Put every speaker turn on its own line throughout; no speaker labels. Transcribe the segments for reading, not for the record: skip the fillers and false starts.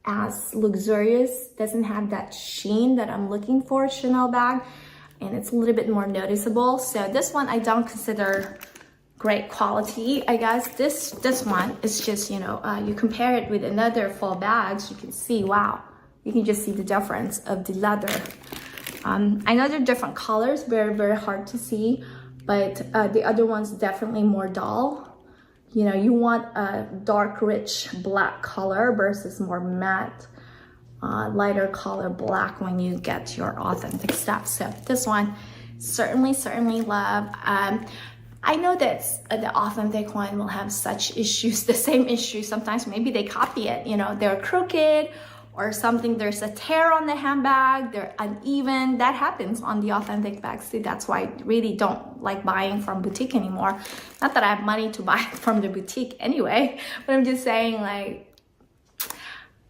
as luxurious, doesn't have that sheen that I'm looking for Chanel bag, and it's a little bit more noticeable. So this one I don't consider great quality, I guess. This one is just, you know, you compare it with another fall bags, you can see, wow, you can just see the difference of the leather. I know they're different colors, very hard to see, but the other one's definitely more dull. You know, you want a dark, rich black color versus more matte, lighter color black when you get your authentic stuff. So this one, certainly love. I know that the authentic one will have such issues, the same issues. Sometimes maybe they copy it, you know, they're crooked or something, there's a tear on the handbag, they're uneven. That happens on the authentic bags too. That's why I really don't like buying from boutique anymore. Not that I have money to buy from the boutique anyway, but I'm just saying, like,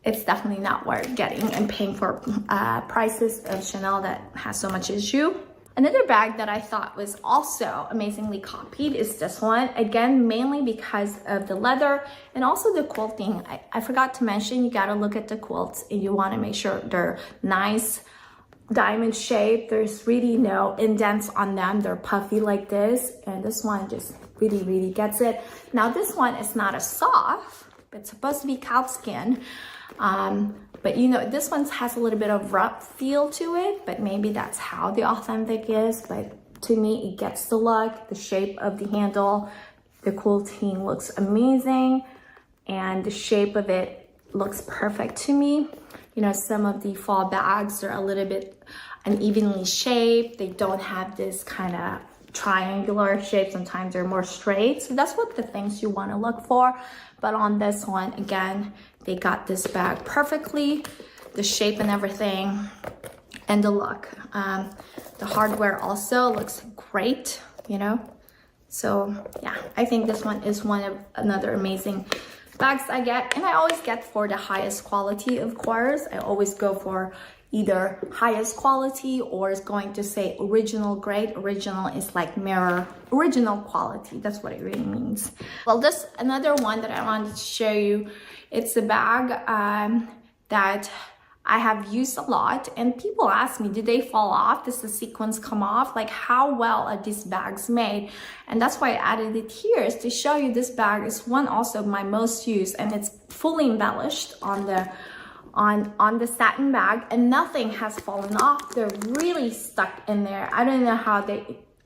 it's definitely not worth getting and paying for prices of Chanel that has so much issue. Another bag that I thought was also amazingly copied is this one. Again, mainly because of the leather and also the quilting. I forgot to mention, you gotta look at the quilts and you wanna make sure they're nice, diamond shape. There's really no indents on them. They're puffy like this. And this one just really gets it. Now this one is not a soft, it's supposed to be cow skin. But you know, this one has a little bit of rough feel to it, but maybe that's how the authentic is. But to me, it gets the look, the shape of the handle, the quilting looks amazing, and the shape of it looks perfect to me. You know, some of the fall bags are a little bit unevenly shaped. They don't have this kind of triangular shape. Sometimes they're more straight. So that's what the things you want to look for. But on this one, again, they got this bag perfectly, the shape and everything, and the look. The hardware also looks great, you know. So yeah, I think this one is another amazing bags I get, and I always get for the highest quality, of course. I always go for either highest quality or it's going to say original grade. Original is like mirror, original quality. That's what it really means. Well, this another one that I wanted to show you. It's a bag that I have used a lot, and people ask me, did they fall off? Does the sequins come off? Like, how well are these bags made? And that's why I added it here, is to show you this bag is one also of my most used, and it's fully embellished on the satin bag, and nothing has fallen off. They're really stuck in there. I don't know how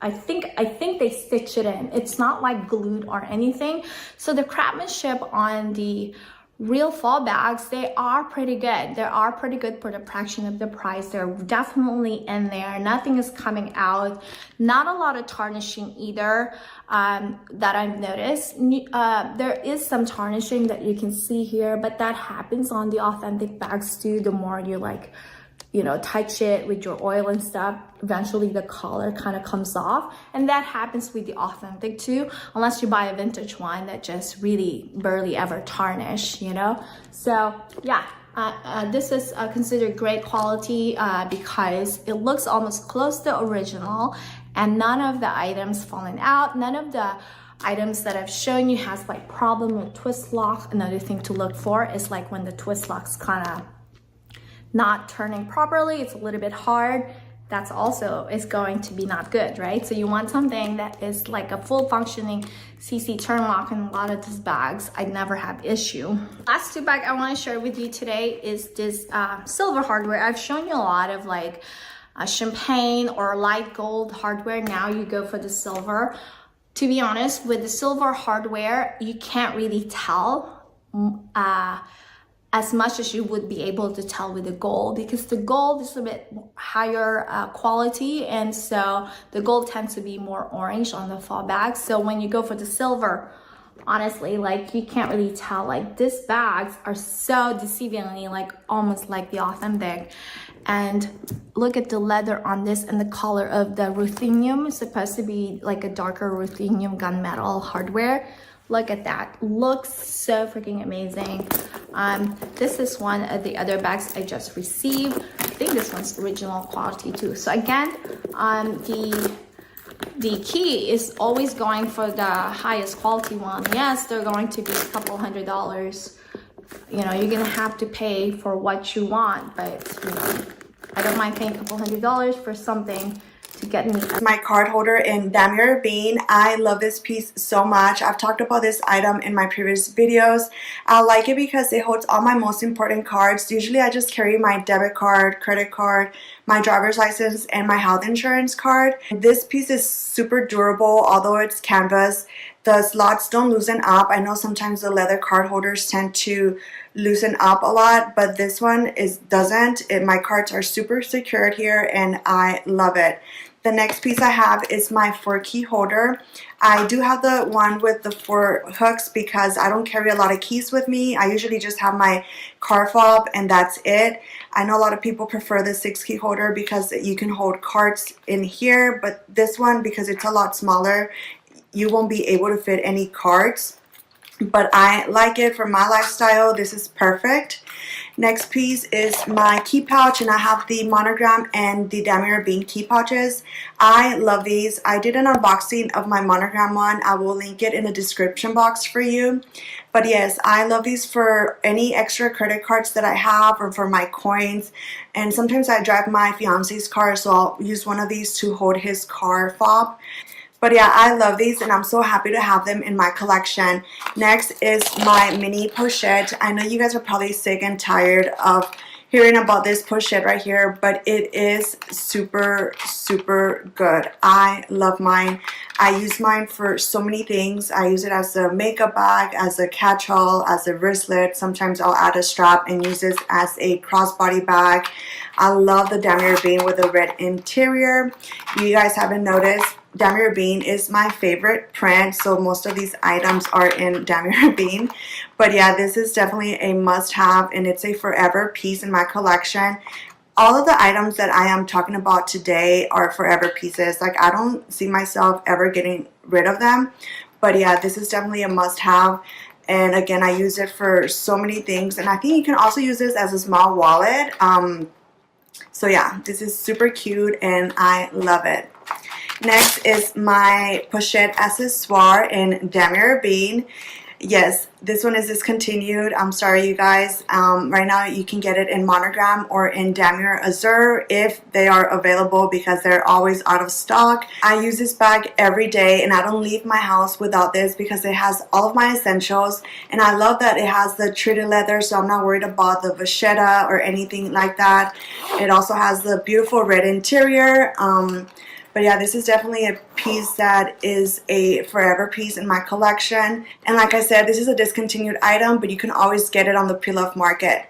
I think they stitch it in. It's not like glued or anything. So the craftsmanship on the real fall bags, they are pretty good. They are pretty good for the fraction of the price. They're definitely in there. Nothing is coming out. Not a lot of tarnishing either that I've noticed. There is some tarnishing that you can see here, but that happens on the authentic bags too. The more you like, you know, touch it with your oil and stuff, eventually the color kind of comes off, and that happens with the authentic too, unless you buy a vintage one that just really barely ever tarnish, you know. So yeah, this is considered great quality because it looks almost close to original, and none of the items falling out. None of the items that I've shown you has like problem with twist lock. Another thing to look for is like when the twist locks kind of not turning properly, it's a little bit hard. That's also is going to be not good, right? So you want something that is like a full functioning CC turn lock, and a lot of these bags I never have issue. Last two bag I want to share with you today is this silver hardware. I've shown you a lot of like champagne or light gold hardware. Now you go for the silver. To be honest, with the silver hardware, you can't really tell as much as you would be able to tell with the gold, because the gold is a bit higher quality, and so the gold tends to be more orange on the fall bag. So when you go for the silver, honestly, like you can't really tell. Like these bags are so deceivingly like almost like the authentic. And look at the leather on this and the color of the ruthenium. It's supposed to be like a darker ruthenium gunmetal hardware. Look at that, looks so freaking amazing. This is one of the other bags I just received. I think this one's original quality too. So again, the key is always going for the highest quality one. Yes, they're going to be a couple $100 you know, you're gonna have to pay for what you want, but you know, I don't mind paying a couple $100s for something to get me.
My card holder in Dior bean. I love this piece so much. I've talked about this item in my previous videos. I like it because it holds all my most important cards. Usually I just carry my debit card, credit card, my driver's license, and my health insurance card. This piece is super durable, although it's canvas. The slots don't loosen up. I know sometimes the leather card holders tend to loosen up a lot, but this one doesn't. My cards are super secured here and I love it. The next piece I have is my 4-key holder. I do have the one with the 4 hooks because I don't carry a lot of keys with me. I usually just have my card fob and that's it. I know a lot of people prefer the 6-key holder because you can hold cards in here, but this one, because it's a lot smaller, you won't be able to fit any cards. But I like it for my lifestyle. This is perfect. Next piece is my key pouch, and I have the monogram and the Dior bean key pouches. I love these. I did an unboxing of my monogram one. I will link it in the description box for you. But yes, I love these for any extra credit cards that I have or for my coins. And sometimes I drive my fiance's car, so I'll use one of these to hold his car fob. But yeah, I love these and I'm so happy to have them in my collection. Next is my mini pochette. I know you guys are probably sick and tired of hearing about this pochette right here, but it is super, super good. I love mine. I use mine for so many things. I use it as a makeup bag, as a catch-all, as a wristlet. Sometimes I'll add a strap and use this as a crossbody bag. I love the Dior bean with a red interior. You guys haven't noticed, Dior bean is my favorite print, so most of these items are in Dior bean. But yeah, this is definitely a must-have, and it's a forever piece in my collection. All of the items that I am talking about today are forever pieces. Like, I don't see myself ever getting rid of them. But yeah, this is definitely a must-have. And again, I use it for so many things. And I think you can also use this as a small wallet. So yeah, this is super cute and I love it. Next is my pochette accessoire in Dior bean. Yes, this one is discontinued. I'm sorry, you guys. Right now you can get it in monogram or in Dior Azure if they are available, because they're always out of stock. I use this bag every day and I don't leave my house without this because it has all of my essentials, and I love that it has the treated leather, so I'm not worried about the vachetta or anything like that. It also has the beautiful red interior. But yeah, this is definitely a piece that is a forever piece in my collection. And like I said, this is a discontinued item, but you can always get it on the pre-loved market.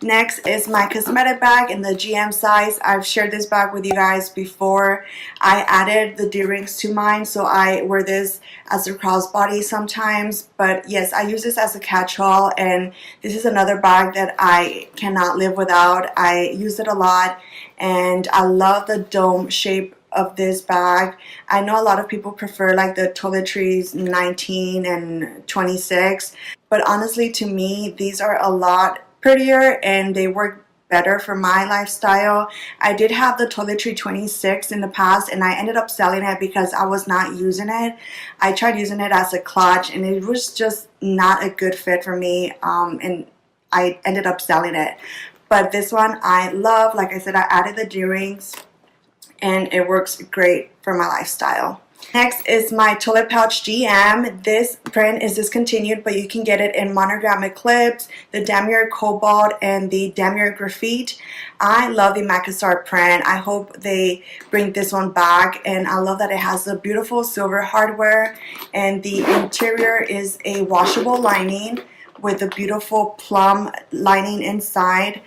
Next is my cosmetic bag in the GM size. I've shared this bag with you guys before. I added the D-rings to mine, so I wear this as a crossbody sometimes. But yes, I use this as a catch-all, and this is another bag that I cannot live without. I use it a lot, and I love the dome shape of this bag. I know a lot of people prefer like the toiletries 19 and 26, but honestly to me these are a lot prettier and they work better for my lifestyle. I did have the toiletry 26 in the past and I ended up selling it because I was not using it. I tried using it as a clutch and it was just not a good fit for me, and I ended up selling it. But this one I love. Like I said, I added the D-rings and it works great for my lifestyle. Next is my toilet pouch GM. This print is discontinued, but you can get it in monogram eclipse, the Dior cobalt, and the Dior graphite. I love the Macassar print. I hope they bring this one back, and I love that it has the beautiful silver hardware, and the interior is a washable lining with a beautiful plum lining inside.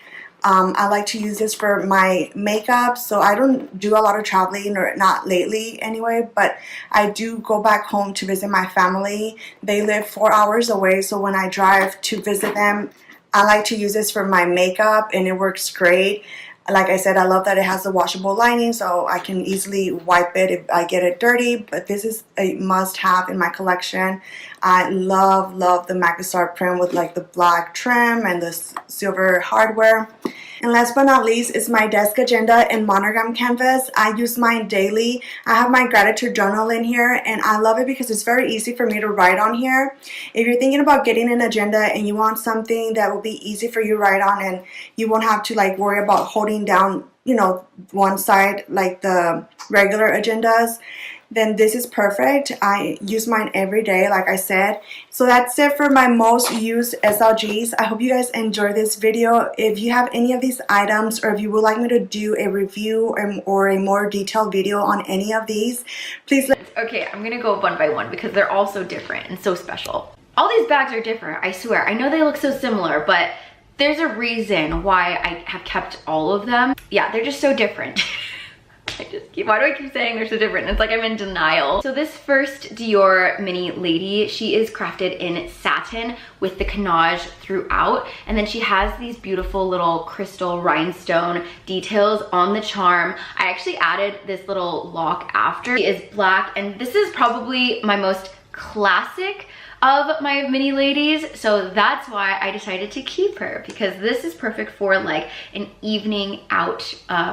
I like to use this for my makeup, so I don't do a lot of traveling, or not lately anyway, but I do go back home to visit my family. They live 4 hours away, so when I drive to visit them, I like to use this for my makeup and it works great. Like I said, I love that it has a washable lining, so I can easily wipe it if I get it dirty. But this is a must-have in my collection. I love the Mackestar print with like the black trim and the silver hardware. And last but not least is my desk agenda in monogram canvas. I use mine daily. I have my gratitude journal in here, and I love it because it's very easy for me to write on here. If you're thinking about getting an agenda and you want something that will be easy for you to write on, and you won't have to like worry about holding down, you know, one side like the regular agendas, then this is perfect. I use mine every day, like I said. So that's it for my most used SLGs. I hope you guys enjoy this video. If you have any of these items, or if you would like me to do a review or a more detailed video on any of these, please let.
Okay, I'm gonna go one by one because they're all so different and so special. All these bags are different, I swear. I know they look so similar, but there's a reason why I have kept all of them. Yeah, they're just so different. Why do I keep saying they're so different? It's like I'm in denial. So this first Dior mini lady, she is crafted in satin with the canage throughout, and then she has these beautiful little crystal rhinestone details on the charm. I actually added this little lock after. It is black, and this is probably my most classic of my mini ladies, so that's why I decided to keep her, because this is perfect for like an evening out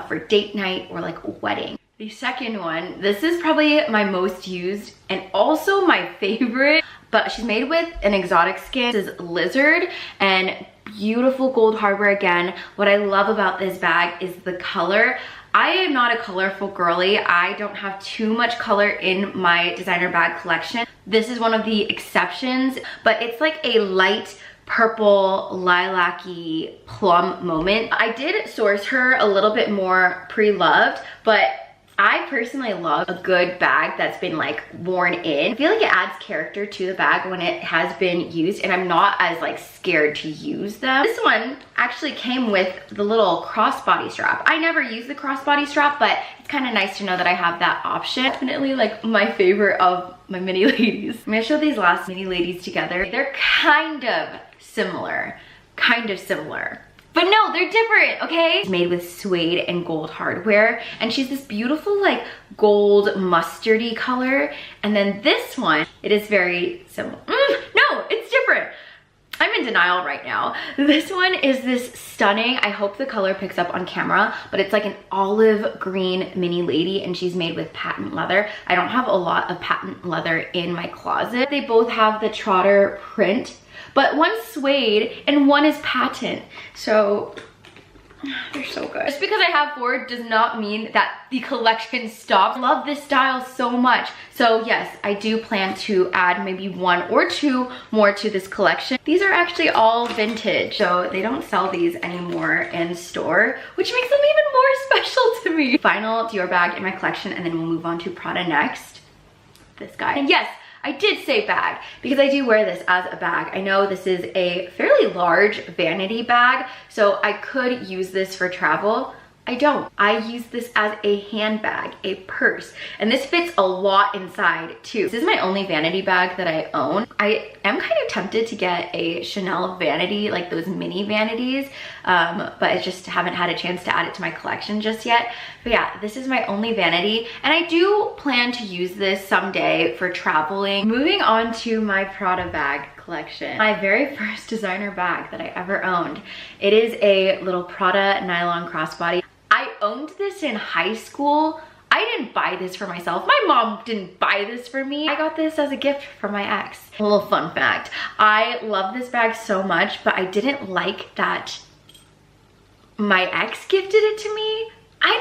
for date night or like a wedding. The second one, this is probably my most used and also my favorite, but she's made with an exotic skin. This is lizard and beautiful gold hardware again. What I love about this bag is the color. I am not a colorful girly. I don't have too much color in my designer bag collection. This is one of the exceptions, but it's like a light purple lilac-y plum moment. I did source her a little bit more pre-loved, but I personally love a good bag that's been like worn in. I feel like it adds character to the bag when it has been used, and I'm not as like scared to use them. This one actually came with the little crossbody strap. I never use the crossbody strap, but it's kind of nice to know that I have that option. Definitely like my favorite of my mini ladies. I'm gonna show these last mini ladies together. They're kind of similar. But no, they're different, okay? It's made with suede and gold hardware, and she's this beautiful like gold mustardy color. And then this one, it is very similar. No, it's different. I'm in denial right now. This one is this stunning, I hope the color picks up on camera, but it's like an olive green mini lady, and she's made with patent leather. I don't have a lot of patent leather in my closet. They both have the trotter print, but one's suede and one is patent. So they're so good. Just because I have 4 does not mean that the collection stops. I love this style so much. So yes, I do plan to add maybe 1 or 2 more to this collection. These are actually all vintage, so they don't sell these anymore in store, which makes them even more special to me. Final Dior bag in my collection, and then we'll move on to Prada next. This guy. And yes, I did say bag because I do wear this as a bag. I know this is a fairly large vanity bag, so I could use this for travel. I don't. I use this as a handbag, a purse, and this fits a lot inside too. This is my only vanity bag that I own. I am kind of tempted to get a Chanel vanity, like those mini vanities, but I just haven't had a chance to add it to my collection just yet. But yeah, this is my only vanity, and I do plan to use this someday for traveling. Moving on to my Prada bag collection. My very first designer bag that I ever owned. It is a little Prada nylon crossbody. I owned this in high school. I didn't buy this for myself. My mom didn't buy this for me. I got this as a gift from my ex. A little fun fact. I love this bag so much, but I didn't like that my ex gifted it to me. I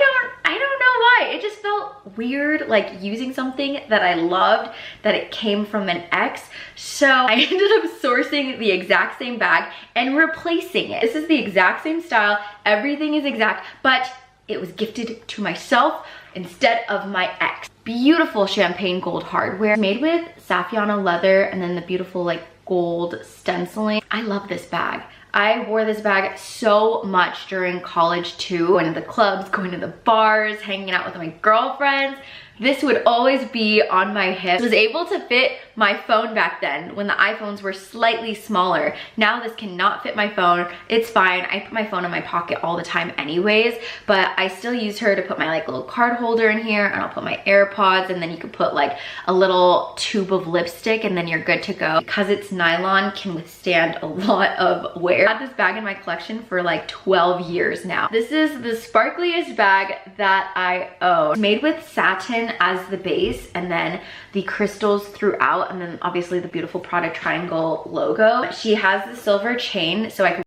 don't know why. It just felt weird, like using something that I loved, that it came from an ex. So I ended up sourcing the exact same bag and replacing it. This is the exact same style. Everything is exact, but it was gifted to myself instead of my ex. Beautiful champagne gold hardware made with Saffiano leather, and then the beautiful like gold stenciling. I love this bag. I wore this bag so much during college too, going to the clubs, going to the bars, hanging out with my girlfriends. This would always be on my hip. It was able to fit my phone back then when the iPhones were slightly smaller. Now this cannot fit my phone. It's fine. I put my phone in my pocket all the time anyways, but I still use her to put my like little card holder in here, and I'll put my AirPods, and then you could put like a little tube of lipstick, and then you're good to go. Because it's nylon, can withstand a lot of wear. I've had this bag in my collection for like 12 years now. This is the sparkliest bag that I own. Made with satin as the base, and then the crystals throughout, and then obviously the beautiful PRADA triangle logo. She has the silver chain, so I can